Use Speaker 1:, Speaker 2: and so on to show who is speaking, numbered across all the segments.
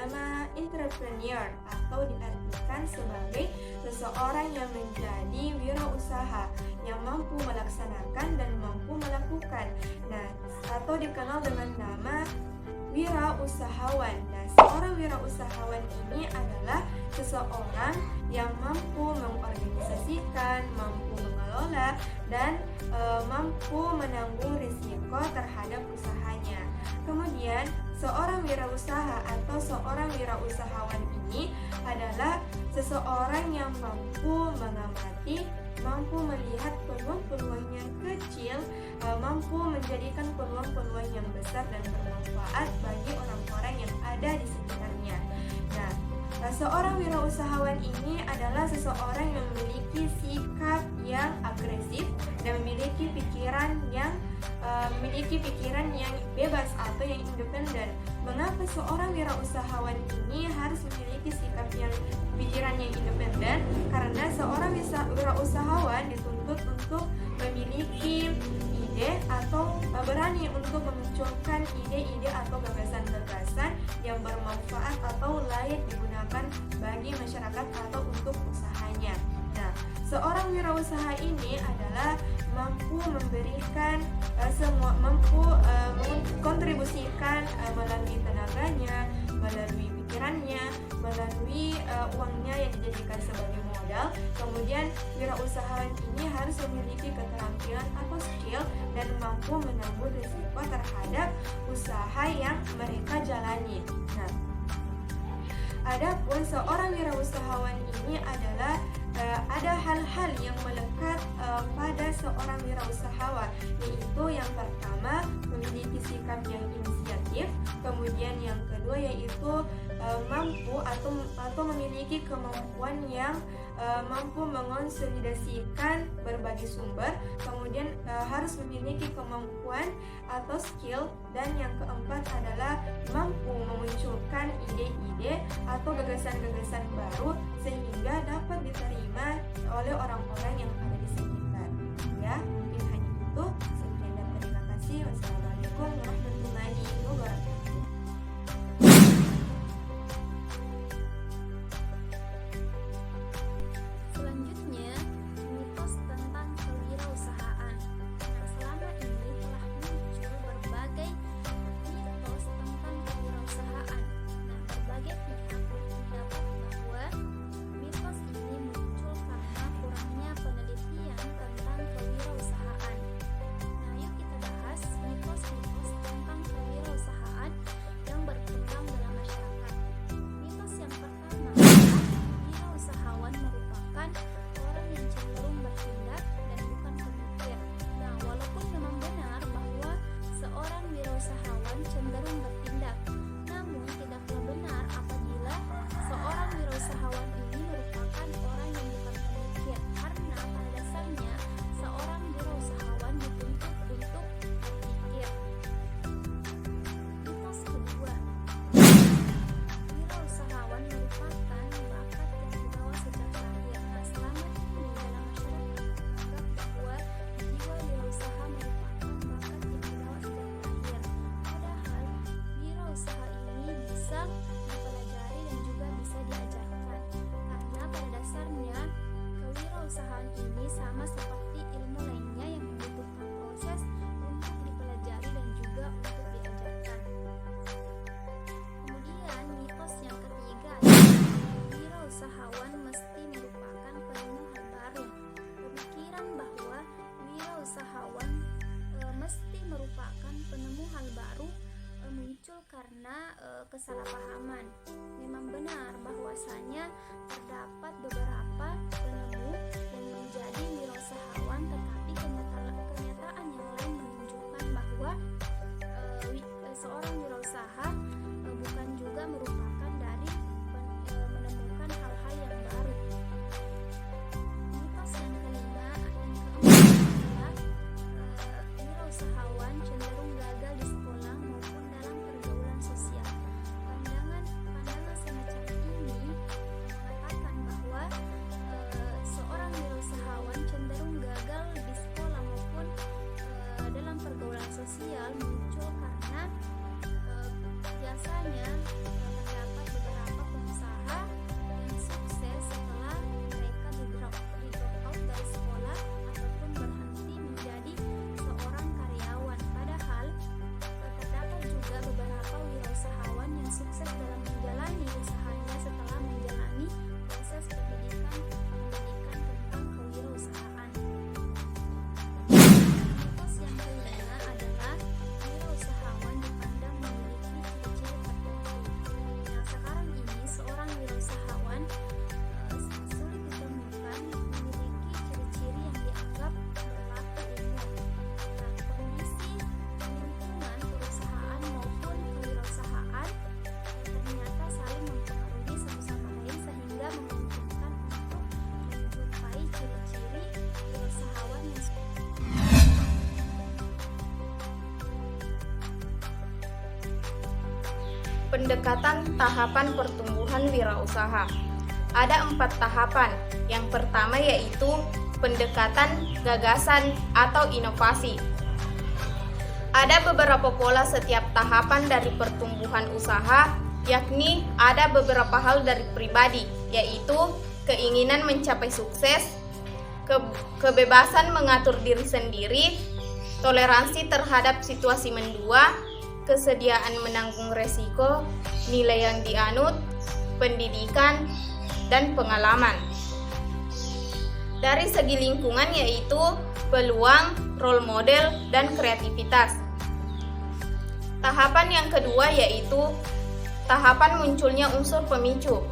Speaker 1: bernama entrepreneur atau diartikan sebagai seseorang yang menjadi wirausaha yang mampu melaksanakan dan mampu melakukan. Nah, atau dikenal dengan nama wirausahawan. Nah, seorang wirausahawan ini adalah seseorang yang mampu mengorganisasikan, mampu mengelola, dan mampu menanggung risiko terhadap usahanya. Kemudian, seorang wirausaha atau seorang wirausahawan ini adalah seseorang yang mampu mengamati, mampu melihat peluang-peluang yang kecil, mampu menjadikan peluang-peluang yang besar dan bermanfaat bagi orang-orang yang ada di sekitarnya. Nah, seorang wirausahawan ini adalah seseorang yang memiliki sikap yang agresif dan memiliki pikiran yang bebas atau yang independen. Mengapa seorang wirausahawan ini harus memiliki pikiran yang independen? Karena seorang wirausahawan dituntut untuk memiliki ide atau berani untuk memunculkan ide-ide atau gagasan-gagasan yang bermanfaat atau layak digunakan bagi masyarakat atau untuk usahanya. Nah, seorang wirausaha ini adalah mampu memberikan mengkontribusikan melalui tenaganya, melalui pikirannya, melalui uangnya yang dijadikan sebagai modal. Kemudian wirausahawan ini harus memiliki keterampilan atau skill dan mampu menanggung risiko terhadap usaha yang mereka jalani. Nah, adapun seorang wirausahawan ini adalah ada hal-hal yang melekat pada seorang wirausahawan, yaitu yang pertama memiliki sikap yang inisiatif, kemudian yang kedua yaitu mampu atau memiliki kemampuan yang mampu mengonsolidasikan berbagai sumber, kemudian harus memiliki kemampuan atau skill, dan yang keempat adalah mampu memunculkan ide-ide atau gagasan-gagasan baru sehingga dapat diterima oleh orang-orang yang ada di sekitar. Ya, mungkin hanya itu. Sekian dan terima kasih. Wassalamualaikum warahmatullahi wabarakatuh.
Speaker 2: Selanjutnya, mitos tentang kewirausahaan. Nah, selama ini telah muncul berbagai mitos tentang kewirausahaan. Nah, berbagai pihak berpendapat bahwa mitos ini muncul karena kurangnya penelitian tentang kewirausahaan. Nah, yuk kita bahas mitos-mitos tentang kewirausahaan yang berkembang dalam masyarakat. Mitos yang pertama adalah wirausahawan merupakan orang yang cenderung bertindak dan bukan pemikir. Nah, walaupun memang benar bahwa seorang wirausahawan cenderung bertindak, namun tidaklah benar apabila seorang wirausahawan ini merupakan orang yang bukan pemikir, karena pada dasarnya seorang wirausahawan dituntut untuk berpikir. Mitos kedua, wirausahawan merupakan bakat yang dibawa sejak lahir. Nah, selama ini dalam masyarakat menganggap bahwa jiwa wirausaha merupakan bakat yang dibawa sejak lahir. Padahal wirausaha ini bisa dipelajari dan juga bisa diajarkan. Karena pada dasarnya kewirausahaan ini sama seperti ilmu lainnya yang membutuhkan proses untuk dipelajari dan juga untuk diajarkan. Kemudian mitos yang ketiga adalah wirausahawan mesti merupakan penemu hal baru. Pemikiran bahwa wirausahawan mesti merupakan penemu hal baru muncul karena kesalahpahaman. Memang benar bahwasanya terdapat beberapa penemu yang menjadi wirausahawan, tetapi kenyataan yang lain menunjukkan bahwa seorang wirausaha bukan juga merupakan dari menemukan hal-hal yang baru. Mitos yang kelima dan keempat adalah wirausahawan cenderung gagal di sekolah maupun dalam pergaulan sosial. Pandangan
Speaker 3: Pendekatan tahapan pertumbuhan wirausaha. Ada 4 tahapan. Yang pertama yaitu pendekatan gagasan atau inovasi. Ada beberapa pola setiap tahapan dari pertumbuhan usaha, yakni ada beberapa hal dari pribadi, yaitu keinginan mencapai sukses, kebebasan mengatur diri sendiri, toleransi terhadap situasi mendua, kesediaan menanggung resiko, nilai yang dianut, pendidikan, dan pengalaman. Dari segi lingkungan yaitu peluang, role model, dan kreativitas. Tahapan yang kedua yaitu tahapan munculnya unsur pemicu.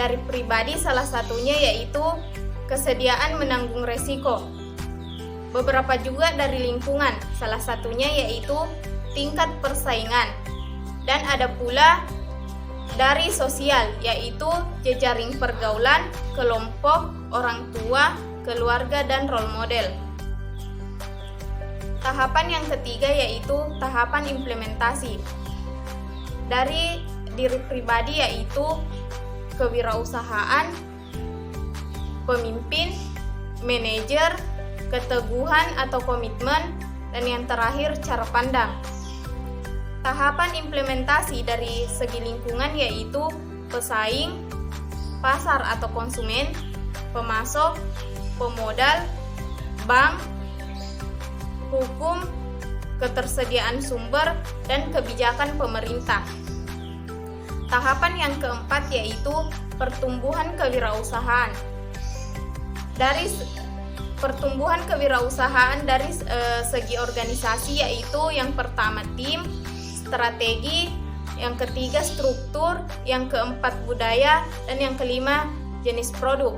Speaker 3: Dari pribadi salah satunya yaitu kesediaan menanggung resiko. Beberapa juga dari lingkungan, salah satunya yaitu tingkat persaingan. Dan ada pula dari sosial, yaitu jejaring pergaulan, kelompok, orang tua, keluarga, dan role model. Tahapan yang ketiga yaitu tahapan implementasi. Dari diri pribadi yaitu kewirausahaan, pemimpin, manajer, keteguhan atau komitmen, dan yang terakhir cara pandang. Tahapan implementasi dari segi lingkungan yaitu pesaing, pasar atau konsumen, pemasok, pemodal, bank, hukum, ketersediaan sumber, dan kebijakan pemerintah. Tahapan yang keempat yaitu pertumbuhan kewirausahaan. Dari pertumbuhan kewirausahaan dari segi organisasi yaitu yang pertama tim, strategi, yang ketiga struktur, yang keempat budaya, dan yang kelima jenis produk.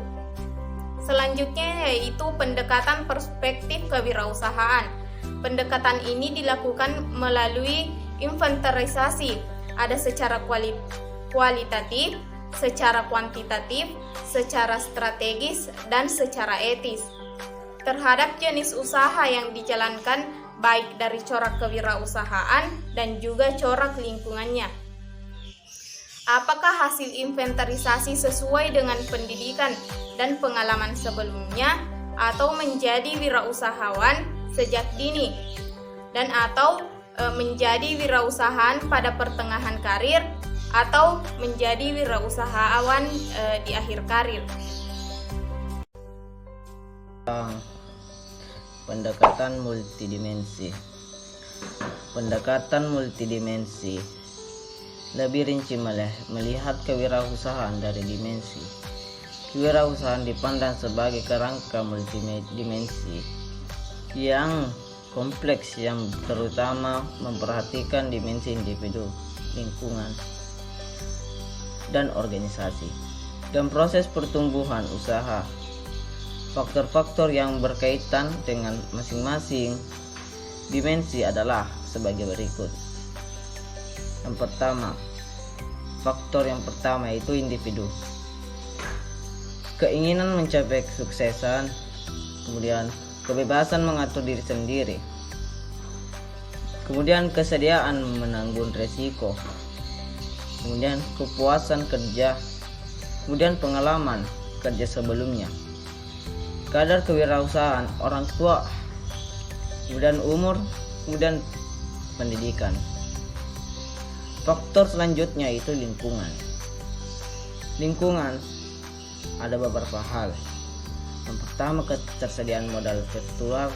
Speaker 3: Selanjutnya yaitu pendekatan perspektif kewirausahaan. Pendekatan ini dilakukan melalui inventarisasi, ada secara kualitatif, secara kuantitatif, secara strategis, dan secara etis terhadap jenis usaha yang dijalankan, baik dari corak kewirausahaan dan juga corak lingkungannya. Apakah hasil inventarisasi sesuai dengan pendidikan dan pengalaman sebelumnya, atau menjadi wirausahawan sejak dini, dan atau menjadi wirausahaan pada pertengahan karir, atau menjadi wirausahawan di akhir karir.
Speaker 4: Pendekatan multidimensi. Pendekatan multidimensi lebih rinci melihat kewirausahaan dari dimensi. Kewirausahaan dipandang sebagai kerangka multidimensi yang kompleks yang terutama memperhatikan dimensi individu, lingkungan, dan organisasi. Dan proses pertumbuhan usaha, faktor-faktor yang berkaitan dengan masing-masing dimensi adalah sebagai berikut. Yang pertama, faktor yang pertama yaitu individu. Keinginan mencapai kesuksesan, kemudian kebebasan mengatur diri sendiri, kemudian kesediaan menanggung resiko, kemudian kepuasan kerja, kemudian pengalaman kerja sebelumnya, kadar kewirausahaan orang tua, kemudian umur, kemudian pendidikan. Faktor selanjutnya itu lingkungan. Lingkungan ada beberapa hal. Yang pertama, ketersediaan modal virtual,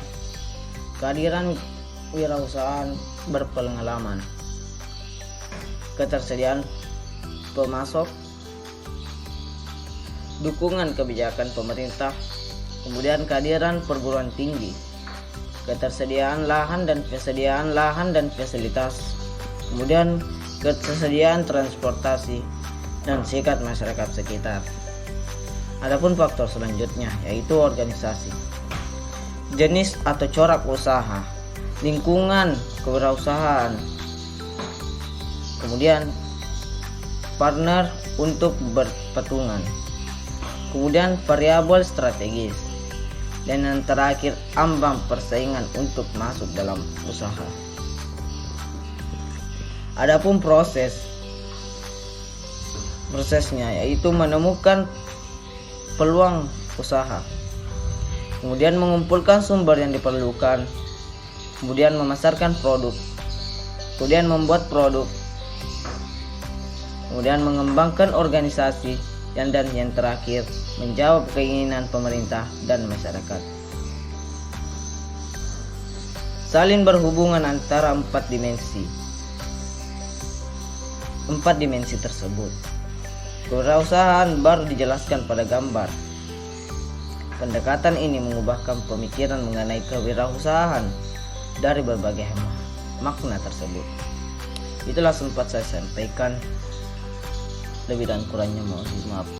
Speaker 4: kehadiran wirausahaan berpengalaman, ketersediaan pemasok, dukungan kebijakan pemerintah, kemudian kehadiran perguruan tinggi, ketersediaan lahan dan fasilitas, kemudian ketersediaan transportasi dan sikat masyarakat sekitar. Adapun faktor selanjutnya yaitu organisasi, jenis atau corak usaha, lingkungan kewirausahaan, kemudian partner untuk berpatungan, kemudian variabel strategis, dan yang terakhir ambang persaingan untuk masuk dalam usaha. Adapun proses prosesnya, yaitu menemukan peluang usaha, kemudian mengumpulkan sumber yang diperlukan, kemudian memasarkan produk, kemudian membuat produk, kemudian mengembangkan organisasi, dan yang terakhir menjawab keinginan pemerintah dan masyarakat. Salin berhubungan antara empat dimensi tersebut. Kewirausahaan baru dijelaskan pada gambar. Pendekatan ini mengubahkan pemikiran mengenai kewirausahaan dari berbagai makna tersebut. Itulah sempat saya sampaikan. Lebih dan kurangnya mohon maaf.